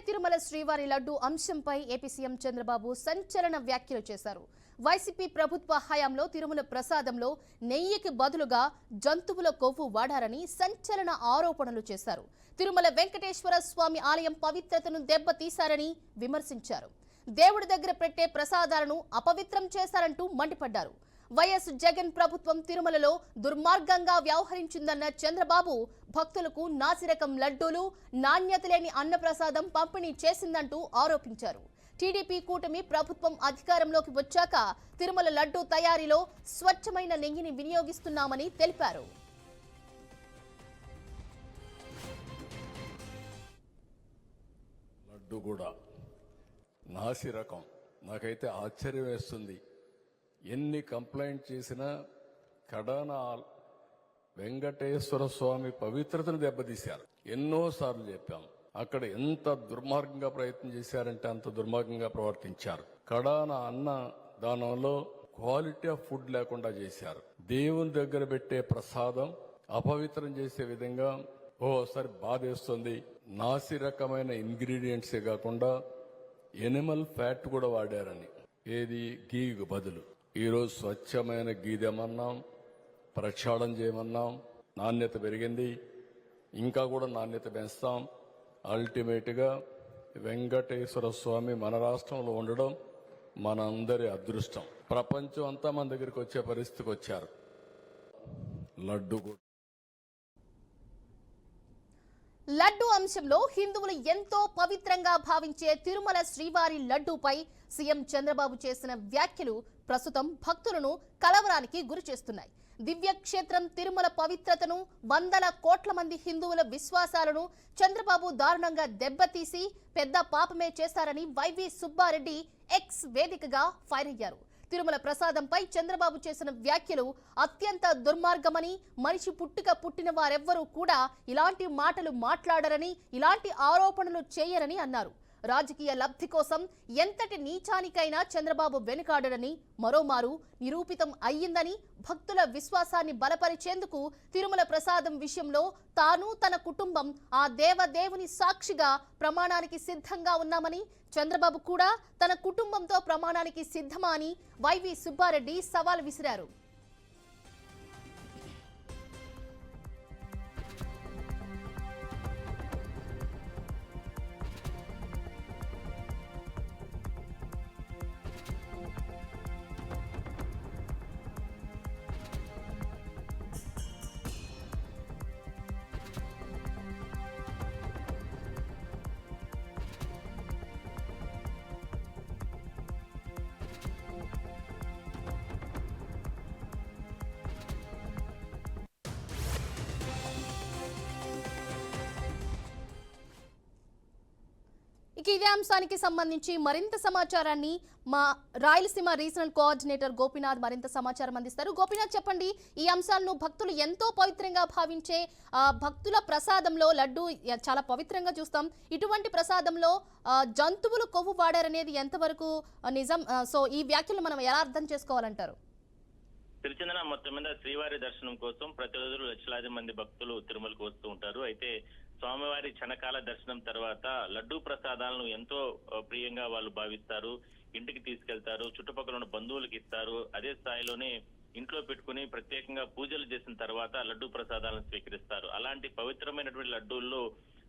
తిరుమల శ్రీవారి లడ్డు అంశంపై AP CM Chandrababu సంచలన వ్యాఖ్యలు చేశారు. వైసీపీ ప్రభుత్వ హయాంలో తిరుమల ప్రసాదంలో నెయ్యికి బదులుగా జంతువుల కొవ్వు వాడారని సంచలన ఆరోపణలు చేశారు. తిరుమల వెంకటేశ్వర స్వామి ఆలయం పవిత్రతను దెబ్బతీశారని విమర్శించారు. దేవుడి దగ్గర పెట్టే ప్రసాదాలను అపవిత్రం చేశారంటూ మండిపడ్డారు. వైఎస్ జగన్ ప్రభుత్వం తిరుమలలో దుర్మార్గంగా వ్యవహరించిందన్న చంద్రబాబు భక్తులకు నాసిరకం లడ్డూలు, నాణ్యత లేని అన్నప్రసాదం పంపిణీ చేసిందంటూ ఆరోపించారు. టీడీపీ కూటమి ప్రభుత్వం అధికారంలోకి వచ్చాక తిరుమల లడ్డూ తయారీలో స్వచ్ఛమైన నెయ్యిని వినియోగిస్తున్నామని తెలిపారు. లడ్డు కూడా నాసిరకం, నాకైతే ఆశ్చర్యం వేస్తుంది. ఎన్ని కంప్లైంట్ చేసినా కడాన వెంకటేశ్వర స్వామి పవిత్రతను దెబ్బతీశారు. ఎన్నోసార్లు చెప్పాం, అక్కడ ఎంత దుర్మార్గంగా ప్రయత్నం చేశారంటే అంత దుర్మార్గంగా ప్రవర్తించారు. కడాన అన్న దానంలో క్వాలిటీ ఆఫ్ ఫుడ్ లేకుండా చేశారు. దేవుని దగ్గర పెట్టే ప్రసాదం అపవిత్రం చేసే విధంగా ఓసారి బాధేస్తుంది. నాసి రకమైన ఇంగ్రీడియంట్సే కాకుండా ఎనిమల్ ఫ్యాట్ కూడా వాడారని, ఏది గీకు బదులు. ఈరోజు స్వచ్ఛమైన గీదెమన్నాం, ప్రక్షాళన చేయమన్నాం. నాణ్యత పెరిగింది, ఇంకా కూడా నాణ్యత పెంచుతాం. అల్టిమేట్గా వెంకటేశ్వర స్వామి మన రాష్ట్రంలో ఉండడం మనందరి అదృష్టం. ప్రపంచం అంతా మన దగ్గరికి వచ్చే పరిస్థితికి వచ్చారు. లడ్డు కూడా లడ్డు అంశంలో హిందువులు ఎంతో పవిత్రంగా భావించే తిరుమల శ్రీవారి లడ్డూపై సీఎం చంద్రబాబు చేసిన వ్యాఖ్యలు ప్రస్తుతం భక్తులను కలవరానికి గురి చేస్తున్నాయి. దివ్యక్షేత్రం తిరుమల పవిత్రతను, వందల కోట్ల మంది హిందువుల విశ్వాసాలను చంద్రబాబు దారుణంగా దెబ్బతీసి పెద్ద పాపమే చేశారని వైవి సుబ్బారెడ్డి ఎక్స్ వేదికగా ఫైర్ అయ్యారు. తిరుమల ప్రసాదంపై చంద్రబాబు చేసిన వ్యాఖ్యలు అత్యంత దుర్మార్గమని, మనిషి పుట్టిన వారెవ్వరూ కూడా ఇలాంటి మాటలు మాట్లాడరని, ఇలాంటి ఆరోపణలు చేయరని అన్నారు. రాజకీయ లబ్ధి కోసం ఎంతటి నీచానికైనా చంద్రబాబు వెనుకాడరని మరోమారు నిరూపితం అయ్యిందని, భక్తుల విశ్వాసాన్ని బలపరిచేందుకు తిరుమల ప్రసాదం విషయంలో తాను తన కుటుంబం ఆ దేవదేవుని సాక్షిగా ప్రమాణానికి సిద్ధంగా ఉన్నామని, చంద్రబాబు కూడా తన కుటుంబంతో ప్రమాణానికి సిద్ధమా అని వైవి సుబ్బారెడ్డి సవాల్ విసిరారు. ఇదే అంశానికి సంబంధించి మరింత సమాచారాన్ని మా రాయలసీమ రీజనల్ కోఆర్డినేటర్ గోపీనాథ్ మరింత సమాచారం అందిస్తారు. గోపీనాథ్, చెప్పండి, ఈ అంశాలను భక్తులు ఎంతో పవిత్రంగా భావించే భక్తుల ప్రసాదంలో లడ్డు చాలా పవిత్రంగా చూస్తాం. ఇటువంటి ప్రసాదంలో జంతువులు కొవ్వు వాడారనేది ఎంతవరకు నిజం? సో ఈ వ్యాఖ్యలు మనం ఎలా అర్థం చేసుకోవాలంటారు? తిరుచందన మొత్తం మీద శ్రీవారి దర్శనం కోసం ప్రతిరోజు లక్షలాది మంది భక్తులు తిరుమలకు వస్తూ ఉంటారు. అయితే స్వామివారి క్షణకాల దర్శనం తర్వాత లడ్డూ ప్రసాదాలను ఎంతో ప్రియంగా వాళ్ళు భావిస్తారు. ఇంటికి తీసుకెళ్తారు, చుట్టుపక్కల ఉన్న బంధువులకు ఇస్తారు. అదే స్థాయిలోనే ఇంట్లో పెట్టుకుని ప్రత్యేకంగా పూజలు చేసిన తర్వాత లడ్డూ ప్రసాదాలను స్వీకరిస్తారు. అలాంటి పవిత్రమైనటువంటి లడ్డూల్లో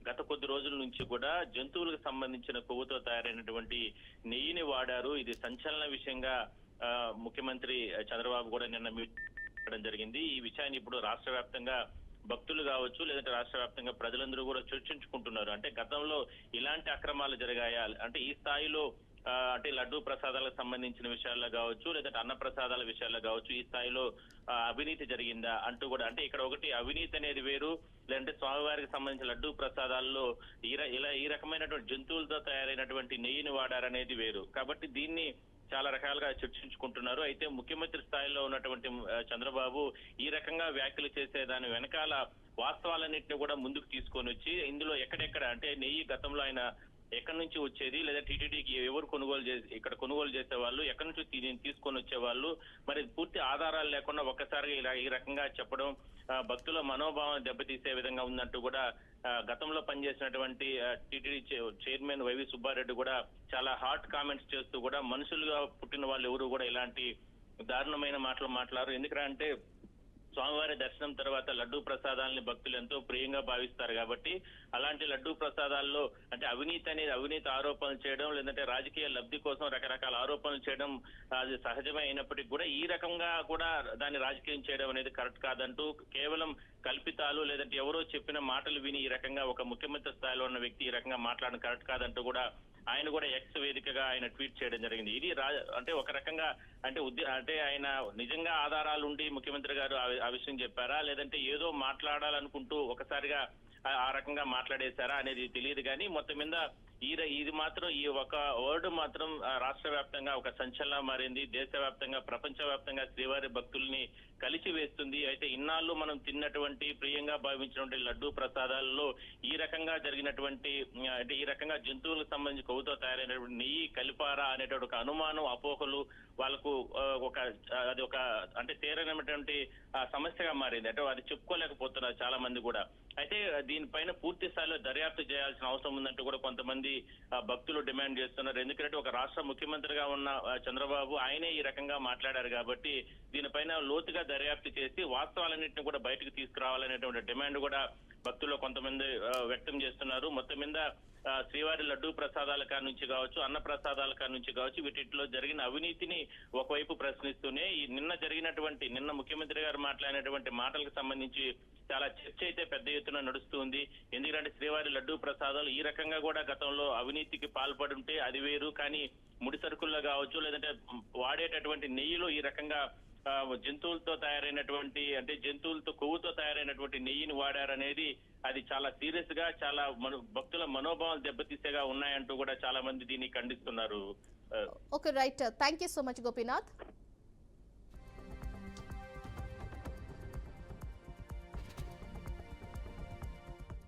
గత కొద్ది రోజుల నుంచి కూడా జంతువులకు సంబంధించిన కొవ్వుతో తయారైనటువంటి నెయ్యిని వాడారు. ఇది సంచలన విషయంగా ముఖ్యమంత్రి చంద్రబాబు కూడా నిన్న మీటింగ్ జరిగింది. ఈ విషయాన్ని ఇప్పుడు రాష్ట్ర వ్యాప్తంగా భక్తులు కావచ్చు, లేదంటే రాష్ట్ర వ్యాప్తంగా ప్రజలందరూ కూడా చర్చించుకుంటున్నారు. అంటే గతంలో ఇలాంటి అక్రమాలు జరిగాయా, అంటే ఈ స్థాయిలో అంటే లడ్డూ ప్రసాదాలకు సంబంధించిన విషయాల్లో కావచ్చు, లేదంటే అన్న ప్రసాదాల విషయాల్లో కావచ్చు, ఈ స్థాయిలో అవినీతి జరిగిందా అంటూ కూడా, అంటే ఇక్కడ ఒకటి అవినీతి అనేది వేరు, లేదంటే స్వామివారికి సంబంధించిన లడ్డూ ప్రసాదాల్లో ఈ రకమైనటువంటి జంతువులతో తయారైనటువంటి నెయ్యిని వాడారనేది వేరు. కాబట్టి దీన్ని చాలా రకాలుగా చర్చించుకుంటున్నారు. అయితే ముఖ్యమంత్రి స్థాయిలో ఉన్నటువంటి చంద్రబాబు ఈ రకంగా వ్యాఖ్యలు చేసే దాని వెనకాల వాస్తవాలన్నింటినీ కూడా ముందుకు తీసుకొని వచ్చి ఇందులో ఎక్కడెక్కడ అంటే నెయ్యి గతంలో ఆయన ఎక్కడి నుంచి వచ్చేది, లేదా టీటీడీకి ఎవరు ఇక్కడ కొనుగోలు చేసేవాళ్ళు, ఎక్కడి నుంచి తీసుకొని వచ్చేవాళ్ళు, మరి పూర్తి ఆధారాలు లేకుండా ఒక్కసారిగా ఇలా ఈ రకంగా చెప్పడం భక్తుల మనోభావం దెబ్బతీసే విధంగా ఉందంటూ కూడా గతంలో పనిచేసినటువంటి టీటీడీ చైర్మన్ వైవి సుబ్బారెడ్డి కూడా చాలా హాట్ కామెంట్స్ చేస్తూ కూడా మనుషులుగా పుట్టిన వాళ్ళు ఎవరు కూడా ఇలాంటి దారుణమైన మాటలు మాట్లాడారు. ఎందుకంటే స్వామివారి దర్శనం తర్వాత లడ్డూ ప్రసాదాలని భక్తులు ఎంతో ప్రియంగా భావిస్తారు కాబట్టి అలాంటి లడ్డూ ప్రసాదాల్లో అంటే అవినీతి ఆరోపణలు చేయడం, లేదంటే రాజకీయ లబ్ధి కోసం రకరకాల ఆరోపణలు చేయడం అది సహజమే అయినప్పటికీ కూడా ఈ రకంగా కూడా దాన్ని రాజకీయం చేయడం అనేది కరెక్ట్ కాదంటూ కేవలం కల్పితాలు లేదంటే ఎవరో చెప్పిన మాటలు విని ఈ రకంగా ఒక ముఖ్యమంత్రి స్థాయిలో ఉన్న వ్యక్తి ఈ రకంగా మాట్లాడడం కరెక్ట్ కాదంటూ కూడా ఆయన కూడా ఎక్స్ వేదికగా ఆయన ట్వీట్ చేయడం జరిగింది. ఇది అంటే ఒక రకంగా అంటే ఆయన నిజంగా ఆధారాలు ఉండి ముఖ్యమంత్రి గారు ఆ విషయం చెప్పారా, లేదంటే ఏదో మాట్లాడాలనుకుంటూ ఒకసారిగా ఆ రకంగా మాట్లాడేశారా అనేది తెలియదు. కానీ మొత్తం మీద ఇది మాత్రం ఈ ఒక వర్డ్ మాత్రం రాష్ట్ర వ్యాప్తంగా ఒక సంచలనం మారింది. దేశవ్యాప్తంగా ప్రపంచవ్యాప్తంగా శ్రీవారి భక్తుల్ని కలిసి వేస్తుంది. అయితే ఇన్నాళ్ళు మనం తిన్నటువంటి ప్రియంగా భావించినటువంటి లడ్డూ ప్రసాదాలలో ఈ రకంగా జరిగినటువంటి అంటే ఈ రకంగా జంతువులకు సంబంధించి కొవ్వుతో తయారైనటువంటి నెయ్యి కలిపారా అనేటువంటి ఒక అనుమానం, అపోహలు వాళ్ళకు అది ఒక అంటే తీరనటువంటి సమస్యగా మారింది. అంటే అది చెప్పుకోలేకపోతున్నారు చాలా మంది కూడా. అయితే దీనిపైన పూర్తి స్థాయిలో దర్యాప్తు చేయాల్సిన అవసరం ఉందంటూ కూడా కొంతమంది భక్తులు డిమాండ్ చేస్తున్నారు. ఎందుకంటే ఒక రాష్ట్ర ముఖ్యమంత్రిగా ఉన్న చంద్రబాబు ఆయనే ఈ రకంగా మాట్లాడారు కాబట్టి దీనిపైన లోతుగా దర్యాప్తు చేసి వాస్తవాలన్నింటినీ కూడా బయటకు తీసుకురావాలనేటువంటి డిమాండ్ కూడా భక్తులు కొంతమంది వ్యక్తం చేస్తున్నారు. మొత్తం మీద శ్రీవారి లడ్డూ ప్రసాదాల కాడ నుంచి కావచ్చు, అన్న ప్రసాదాల కాడ నుంచి కావచ్చు, వీటిలో జరిగిన అవినీతిని ఒకవైపు ప్రశ్నిస్తూనే ఈ నిన్న ముఖ్యమంత్రి గారు మాట్లాడినటువంటి మాటలకు సంబంధించి చాలా చర్చ అయితే పెద్ద ఎత్తున నడుస్తుంది. ఎందుకంటే శ్రీవారి లడ్డూ ప్రసాదాలు ఈ రకంగా కూడా గతంలో అవినీతికి పాల్పడి ఉంటే అది వేరు, కానీ ముడి సరుకుల్లో కావచ్చు లేదంటే వాడేటటువంటి నెయ్యిలో ఈ రకంగా జంతువులతో తయారైనటువంటి అంటే జంతువులతో కొవ్వుతో తయారైనటువంటి నెయ్యిని వాడారనేది అది చాలా సీరియస్ గా చాలా భక్తుల మనోభావాలు దెబ్బతీసేగా ఉన్నాయంటూ కూడా చాలా మంది దీన్ని ఖండిస్తున్నారు. Okay right, thank you so much Gopinath.